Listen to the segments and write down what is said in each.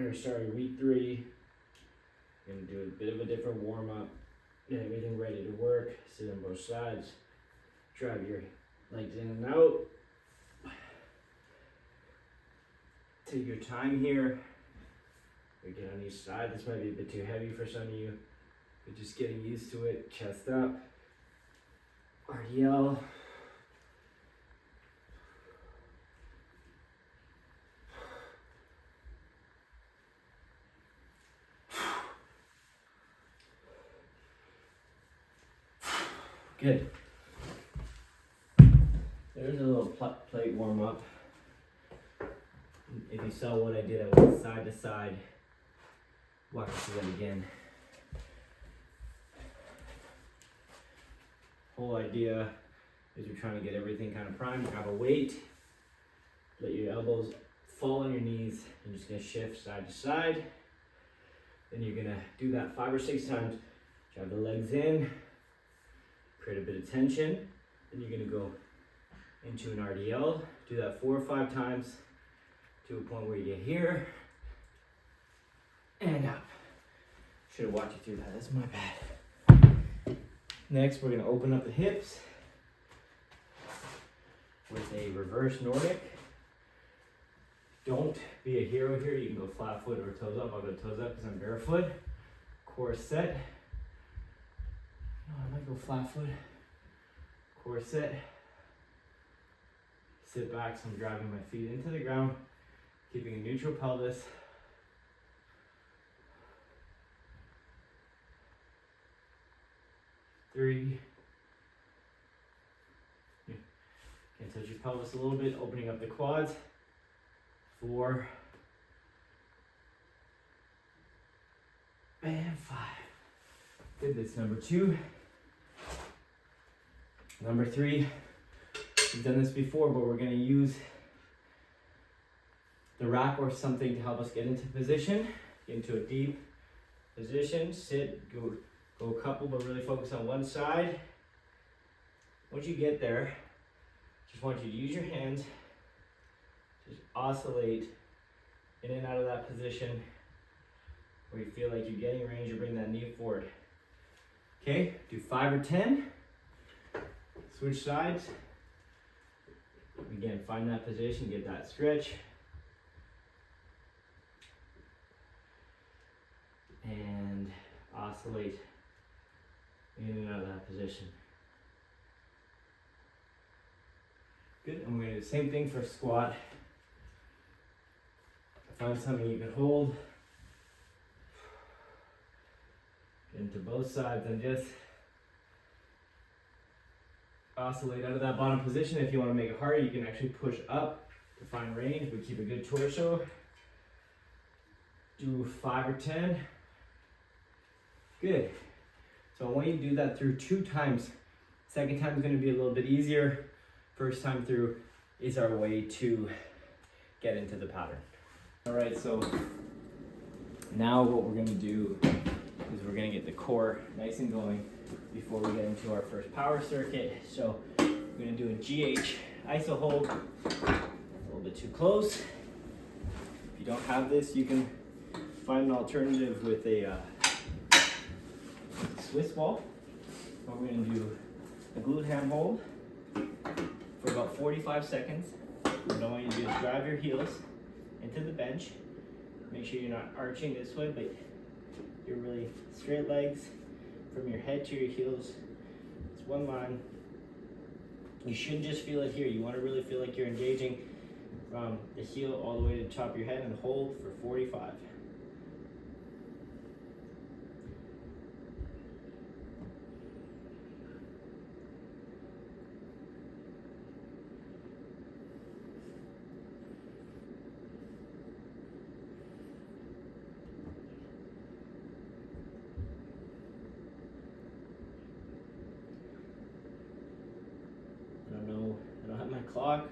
or sorry, week 3. Gonna do a bit of a different warm up. Get everything ready to work. Sit on both sides. Drive your legs in and out. Take your time here. Again, on each side. This might be a bit too heavy for some of you, but just getting used to it. Chest up. RDL. Good. There's a little plate warm up. If you saw what I did, I went side to side. Walk through that again. Whole idea is you're trying to get everything kind of primed. Grab a weight. Let your elbows fall on your knees. You're just gonna shift side to side. Then you're gonna do that 5 or 6 times. Drive the legs in. Create a bit of tension. Then you're gonna go into an RDL. Do that 4 or 5 times to a point where you get here and up. Should have walked you through that. That's my bad. Next, we're gonna open up the hips with a reverse Nordic. Don't be a hero here. You can go flat foot or toes up. I'll go toes up because I'm barefoot. Core set. No, I might go flat foot. Core set. Sit back, so I'm driving my feet into the ground, keeping a neutral pelvis. Three. Can touch your pelvis a little bit, opening up the quads. 4. And 5. Good, that's number 2. Number 3, we've done this before, but we're gonna use the rack or something to help us get into position, get into a deep position, sit, go a couple, but really focus on one side. Once you get there, just want you to use your hands, just oscillate in and out of that position where you feel like you're getting range or bring that knee forward. Okay, do 5 or 10. Switch sides. Again, find that position, get that stretch. And oscillate in and out of that position. Good, and we're gonna do the same thing for squat. Find something you can hold. Get into both sides and just oscillate out of that bottom position. If you want to make it harder, you can actually push up to find range, but keep a good torso. Do 5 or 10. Good. So I want you to do that through 2 times. Second time is going to be a little bit easier. First time through is our way to get into the pattern. All right, so now what we're going to do is we're going to get the core nice and going before we get into our first power circuit. So we're going to do a GH iso hold. It's a little bit too close. If you don't have this, you can find an alternative with a Swiss ball. But we're going to do a glute ham hold for about 45 seconds. What I want you to do is drive your heels into the bench. Make sure you're not arching this way, but you're really straight legs from your head to your heels. It's one line. You shouldn't just feel it here. You want to really feel like you're engaging from the heel all the way to the top of your head, and hold for 45. I don't have my clock,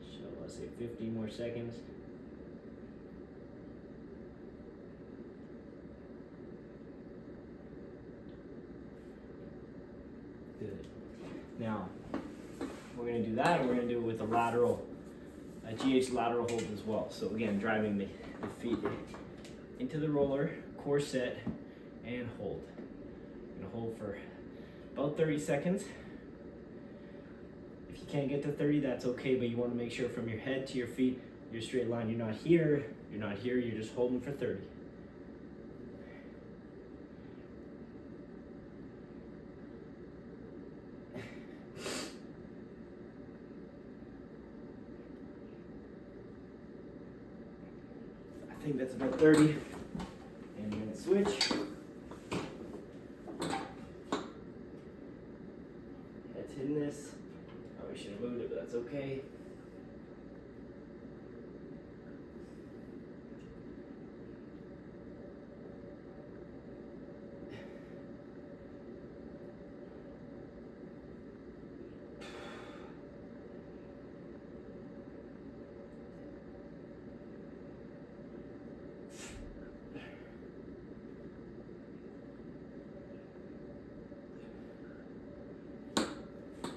so let's say 15 more seconds. Good. Now, we're going to do that, and we're going to do it with a lateral a GH lateral hold as well. So again, driving the feet into the roller, core set, and hold. I'm gonna hold for about 30 seconds. If you can't get to 30, that's okay, but you wanna make sure from your head to your feet, you're straight line. You're not here, you're not here, you're just holding for 30. I think that's about 30. And you're gonna switch. Head's hitting this. Probably should have moved it, but that's okay.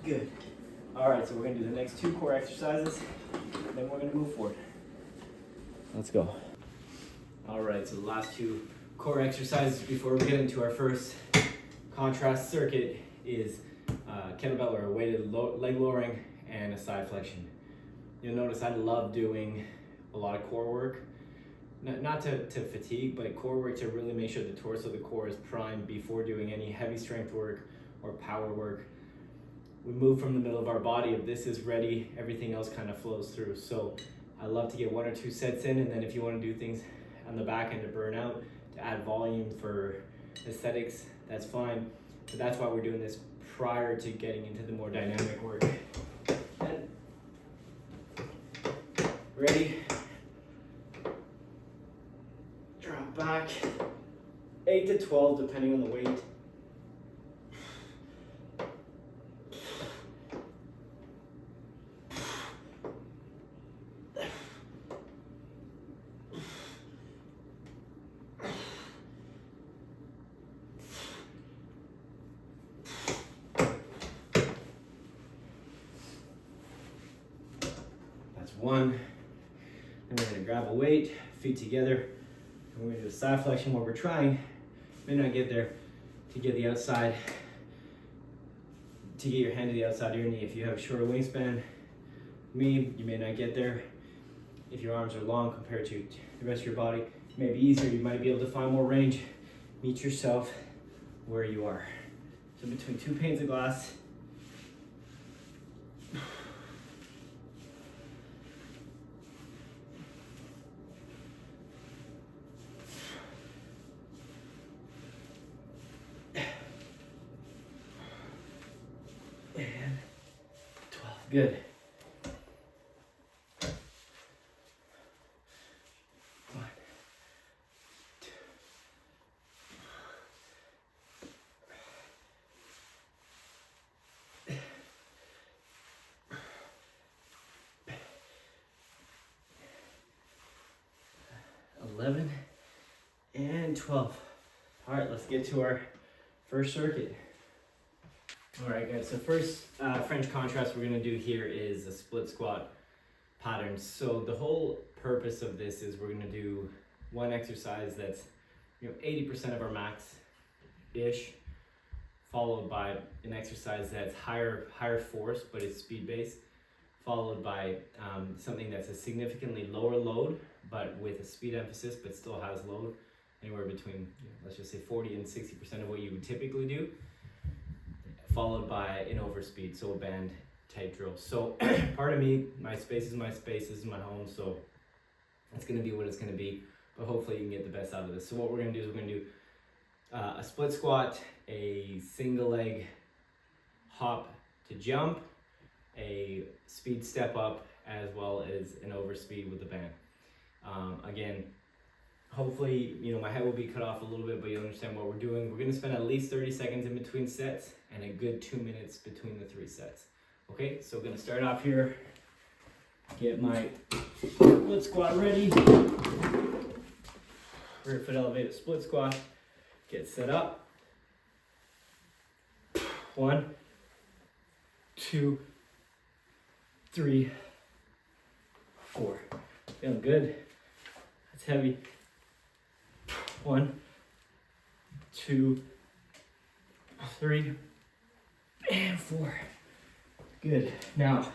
Good. All right, so we're gonna do the next 2 core exercises, then we're gonna move forward. Let's go. All right, so the last 2 core exercises before we get into our first contrast circuit is kettlebell or weighted leg lowering and a side flexion. You'll notice I love doing a lot of core work, not to fatigue, but core work to really make sure the torso of the core is primed before doing any heavy strength work or power work. We move from the middle of our body. If this is ready, everything else kind of flows through. So I love to get 1 or 2 sets in, and then if you want to do things on the back end to burn out, to add volume for aesthetics, that's fine. But that's why we're doing this prior to getting into the more dynamic work. And ready? Drop back. 8 to 12 depending on the weight. That's 1. Then we're gonna grab a weight, feet together, and we're gonna do a side flexion where we're trying, may not get there, to get the outside, to get your hand to the outside of your knee. If you have a shorter wingspan, me, you may not get there. If your arms are long compared to the rest of your body, it may be easier. You might be able to find more range. Meet yourself where you are. So between 2 panes of glass, and 12. Good. 1, 2. 11 and 12. All right, let's get to our first circuit. All right, guys, so first French contrast we're gonna do here is a split squat pattern. So the whole purpose of this is we're gonna do 1 exercise that's 80% of our max-ish, followed by an exercise that's higher force, but it's speed-based, followed by something that's a significantly lower load, but with a speed emphasis, but still has load, anywhere between, let's just say 40 and 60% of what you would typically do, followed by an overspeed, so a band type drill. So part of me, my space is my space, this is my home, so it's gonna be what it's gonna be, but hopefully you can get the best out of this. So what we're gonna do is we're gonna do a split squat, a single leg hop to jump, a speed step up, as well as an overspeed with the band. Again, hopefully, my head will be cut off a little bit, but you'll understand what we're doing. We're gonna spend at least 30 seconds in between sets and a good 2 minutes between the 3 sets. Okay, so we're gonna start off here. Get my split squat ready. Rear foot elevated split squat. Get set up. 1, 2, 3, 4. Feeling good. That's heavy. 1, 2, 3, and 4. Good. Now,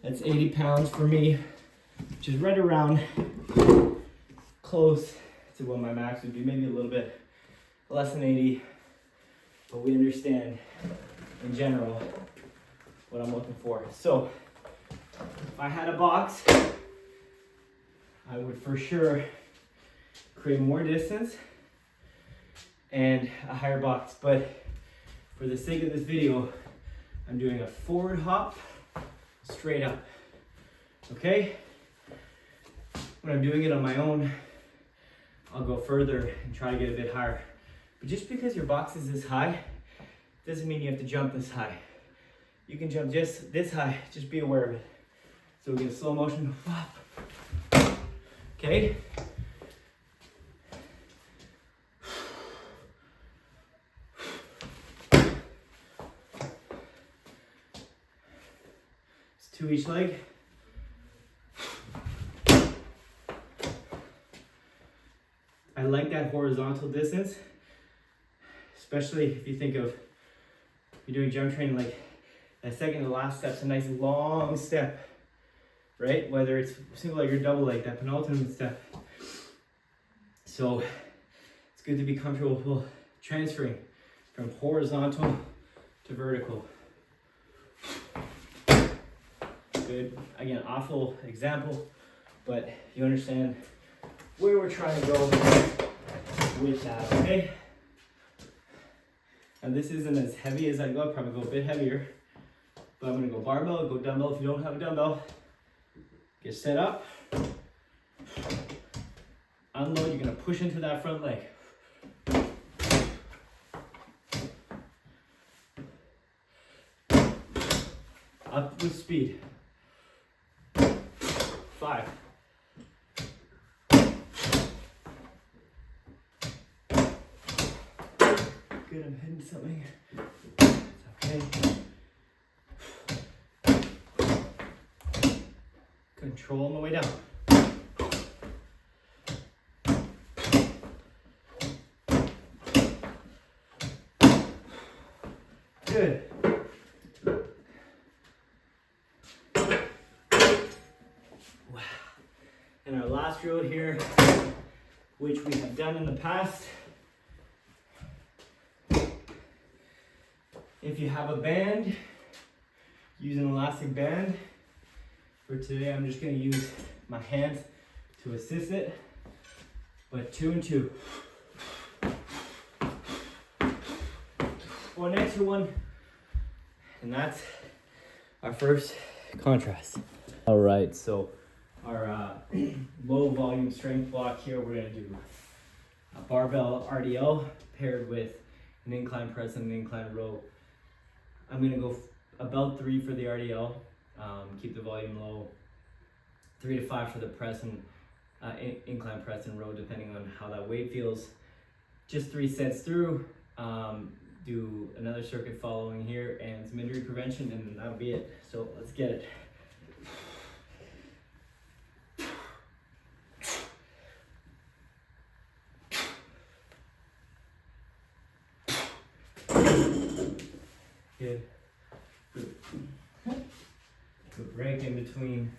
that's 80 pounds for me, which is right around close to what my max would be, maybe a little bit less than 80, but we understand in general what I'm looking for. So if I had a box, I would for sure create more distance and a higher box, but for the sake of this video, I'm doing a forward hop straight up. Okay? When I'm doing it on my own, I'll go further and try to get a bit higher. But just because your box is this high, doesn't mean you have to jump this high. You can jump just this high, just be aware of it. So we get a slow motion, okay? It's 2 each leg. I like that horizontal distance, especially if you think of you're doing jump training, like that second to last step's a nice long step, right? Whether it's single leg or double leg, that penultimate step. So it's good to be comfortable transferring from horizontal to vertical. Good. Again, awful example, but you understand where we're trying to go with that, okay? And this isn't as heavy as I go, I'll probably go a bit heavier. But I'm gonna go barbell, go dumbbell if you don't have a dumbbell. Get set up. Unload, you're gonna push into that front leg. Up with speed. 5. Good, I'm hitting something. It's okay. Control on the way down. Good. Wow. And our last drill here, which we have done in the past. If you have a band, use an elastic band. For today, I'm just going to use my hands to assist it. But 2 and 2. One extra one. And that's our first contrast. All right, so our low volume strength block here, we're going to do a barbell RDL paired with an incline press and an incline row. I'm going to go about 3 for the RDL. Keep the volume low. 3 to 5 for the press and incline press and row, depending on how that weight feels. Just 3 sets through. Do another circuit following here and some injury prevention, and that'll be it. So let's get it. Good. Good break in between.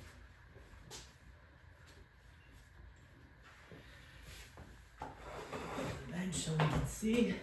The bench so we can see.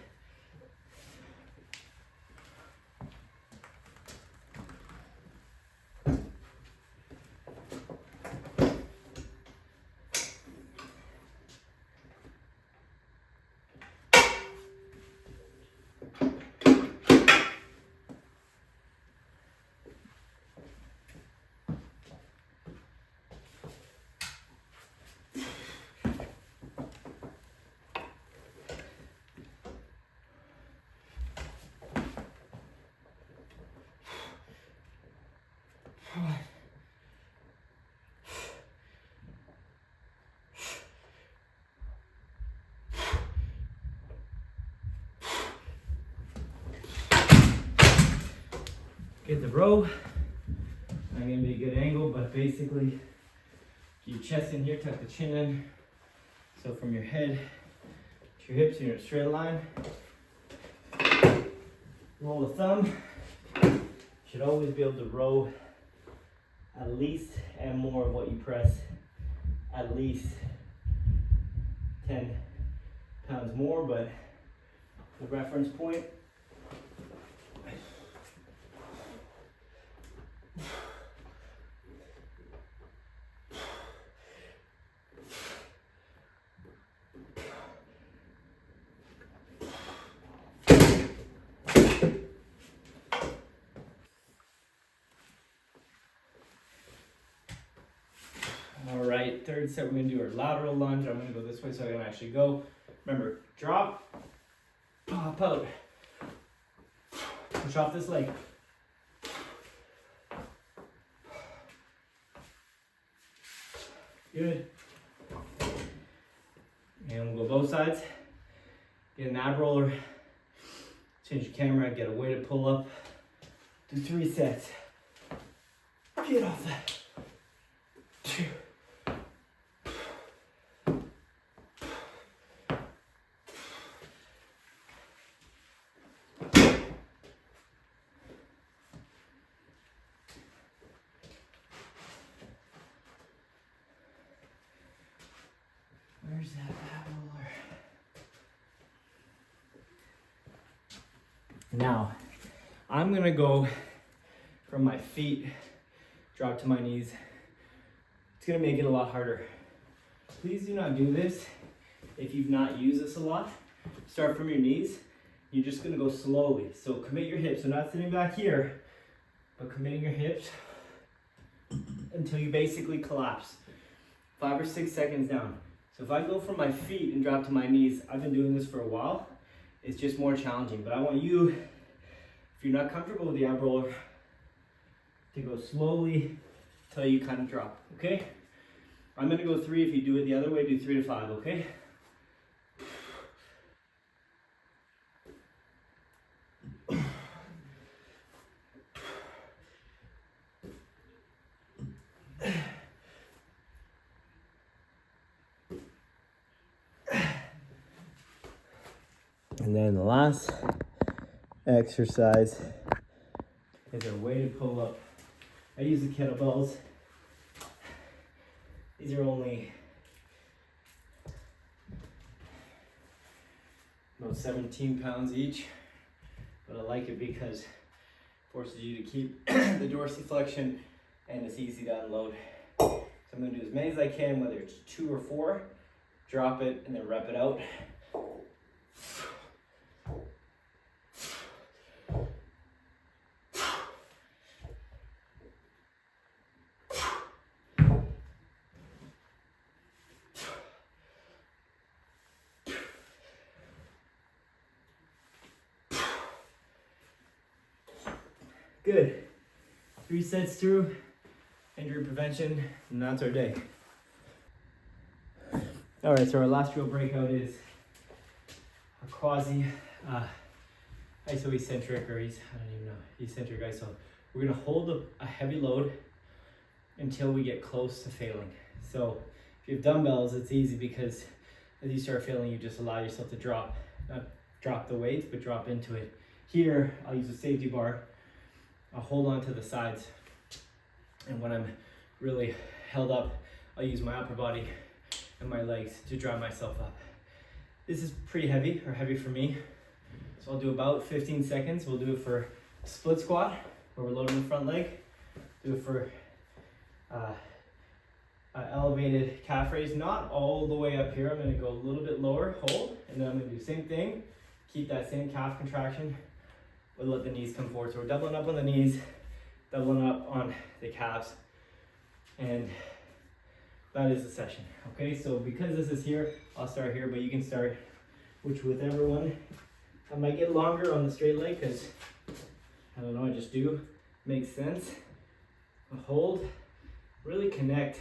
Get the row, not gonna be a good angle, but basically, keep your chest in here, tuck the chin in. So from your head to your hips, you're in a straight line. Roll the thumb. Should always be able to row at least and more of what you press, at least 10 pounds more, but the reference point. All right, third set, we're gonna do our lateral lunge. I'm gonna go this way so I can actually go. Remember, drop, pop out, push off this leg. Good. And we'll go both sides. Get an ab roller, change your camera, get a weighted pull up. Do 3 sets. Get off that. 2. Where's that ab roller? Now, I'm gonna go from my feet, drop to my knees. It's gonna make it a lot harder. Please do not do this if you've not used this a lot. Start from your knees. You're just gonna go slowly. So commit your hips. So not sitting back here, but committing your hips until you basically collapse. 5 or 6 seconds down. So if I go from my feet and drop to my knees, I've been doing this for a while. It's just more challenging, but I want you, if you're not comfortable with the ab roller, to go slowly till you kind of drop, okay? I'm gonna go 3. If you do it the other way, do 3 to 5, okay? And then the last exercise is our weighted pull up. I use the kettlebells. These are only about 17 pounds each, but I like it because it forces you to keep the dorsiflexion and it's easy to unload. So I'm gonna do as many as I can, whether it's 2 or 4, drop it and then rep it out. Good. 3 sets through, injury prevention, and that's our day. All right, so our last real breakout is a quasi isometric, or I don't even know, eccentric iso. We're gonna hold a heavy load until we get close to failing. So if you have dumbbells, it's easy because as you start failing, you just allow yourself to drop, not drop the weight, but drop into it. Here, I'll use a safety bar. I'll hold on to the sides, and when I'm really held up, I'll use my upper body and my legs to drive myself up. This is pretty heavy, or heavy for me, so I'll do about 15 seconds. We'll do it for split squat, where we're loading the front leg. Do it for elevated calf raise, not all the way up here. I'm gonna go a little bit lower, hold, and then I'm gonna do the same thing. Keep that same calf contraction. We'll let the knees come forward. So we're doubling up on the knees, doubling up on the calves, and that is the session. Okay, so because this is here, I'll start here, but you can start whichever one. I might get longer on the straight leg because, I don't know, I just do. Makes sense. I'll hold, really connect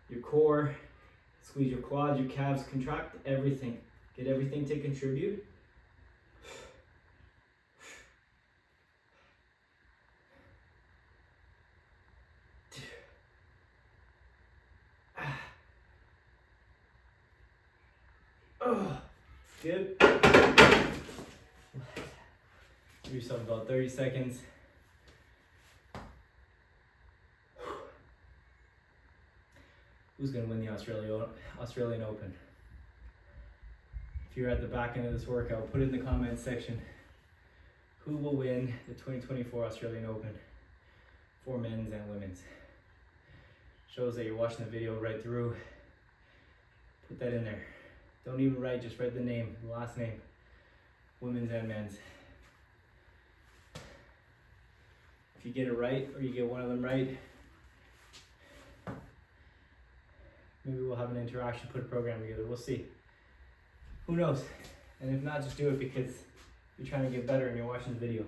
your core, squeeze your quads, your calves, contract everything. Get everything to contribute. yourself about 30 seconds. Who's going to win the Australian Open? If you're at the back end of this workout, put it in the comments section. Who will win the 2024 Australian Open for men's and women's? Shows that you're watching the video right through. Put that in there. Don't even write, just write the name, the last name. Women's and men's. If you get it right, or you get one of them right, maybe we'll have an interaction, put a program together, we'll see. Who knows? And if not, just do it because you're trying to get better and you're watching the video.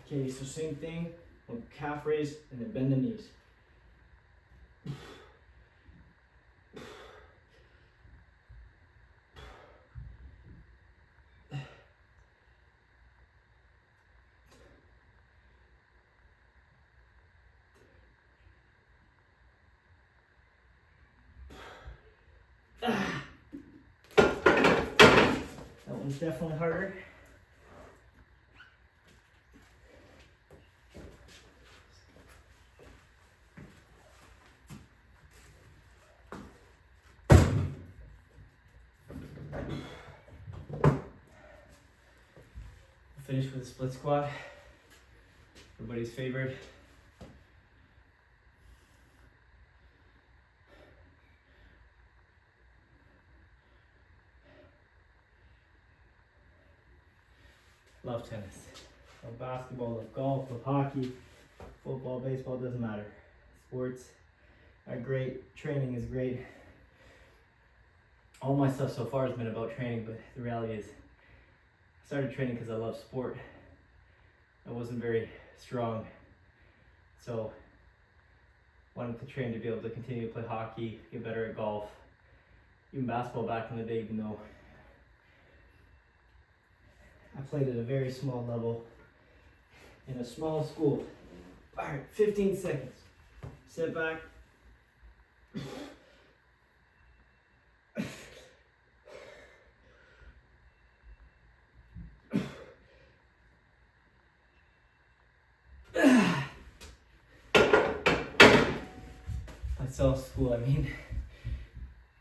Okay, so same thing, we'll calf raise and then bend the knees. That one's definitely harder. We'll finish with a split squat. Everybody's favorite. Love tennis, love basketball, love golf, love hockey, football, baseball, doesn't matter. Sports are great, training is great. All my stuff so far has been about training, but the reality is I started training because I love sport. I wasn't very strong, so wanted to train to be able to continue to play hockey, get better at golf, even basketball back in the day, even though I played at a very small level in a small school. All right, 15 seconds. Sit back. Myself school, I mean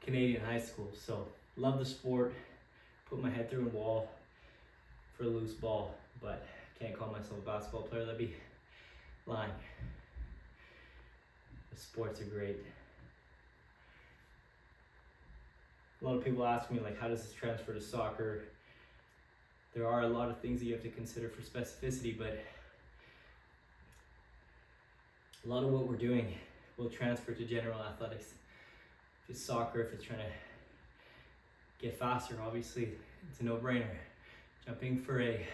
Canadian high school. So love the sport, put my head through a wall for a loose ball, but can't call myself a basketball player, that'd be lying. The sports are great. A lot of people ask me, like, how does this transfer to soccer? There are a lot of things that you have to consider for specificity, but a lot of what we're doing will transfer to general athletics. If it's soccer, if it's trying to get faster, obviously it's a no-brainer. Jumping for a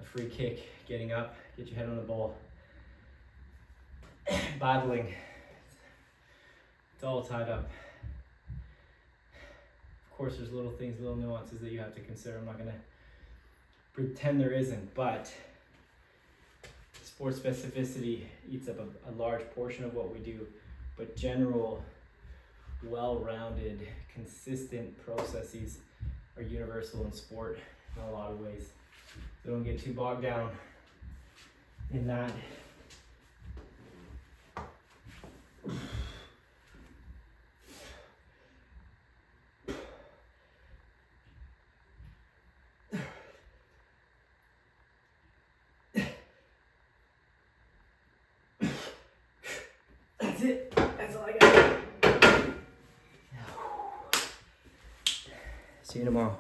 free kick, getting up, get your head on the ball, battling, it's all tied up. Of course there's little things, little nuances that you have to consider. I'm not gonna pretend there isn't, but sport specificity eats up a large portion of what we do, but general, well-rounded, consistent processes are universal in sport in a lot of ways. So don't get too bogged down in that. That's it. That's all I got. See you tomorrow.